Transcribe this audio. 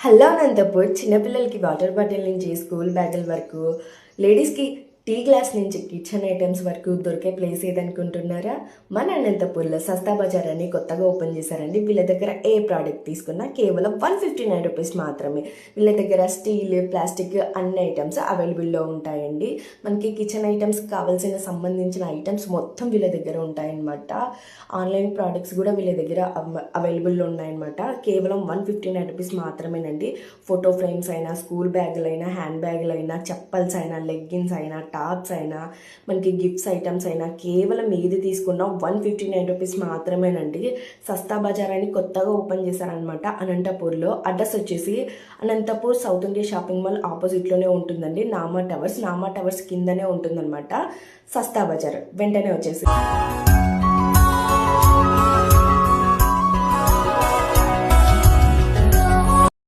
Hello Anantapur చిన్నపిల్లలకి water bottle నుంచి school బ్యాగుల వరకు లేడీస్కి టీ గ్లాస్ నుంచి కిచెన్ ఐటమ్స్ వరకు దొరికే ప్లేస్ ఏదనుకుంటున్నారా? మన అనంతపూర్లో సస్తా బజార్ అని కొత్తగా ఓపెన్ చేశారండి. వీళ్ళ దగ్గర ఏ ప్రోడక్ట్ తీసుకున్నా కేవలం 159 రూపీస్ మాత్రమే. వీళ్ళ దగ్గర స్టీల్, ప్లాస్టిక్ అన్ని ఐటమ్స్ అవైలబుల్లో ఉంటాయండి. మనకి కిచెన్ ఐటమ్స్ కావాల్సిన సంబంధించిన ఐటమ్స్ మొత్తం వీళ్ళ దగ్గర ఉంటాయన్నమాట. ఆన్లైన్ ప్రోడక్ట్స్ కూడా వీళ్ళ దగ్గర అవైలబుల్లో ఉన్నాయన్నమాట. కేవలం 159 రూపీస్ మాత్రమేనండి. ఫోటో ఫ్రేమ్స్ అయినా, స్కూల్ బ్యాగులు అయినా, హ్యాండ్ బ్యాగులు అయినా, చెప్పల్స్ అయినా, లెగ్గిన్స్ అయినా, టాప్స్ అయినా, మనకి గిఫ్ట్స్ ఐటమ్స్ అయినా కేవలం ఏది తీసుకున్నా 159 రూపీస్ మాత్రమేనండి. సస్తా బజార్ అని కొత్తగా ఓపెన్ చేశారనమాట అనంతపూర్లో. అడ్రస్ వచ్చేసి Anantapur south India shopping mall ఆపోజిట్లోనే ఉంటుందండి. నామా టవర్స్ కిందనే ఉంటుందన్నమాట సస్తా బజార్. వెంటనే వచ్చేసి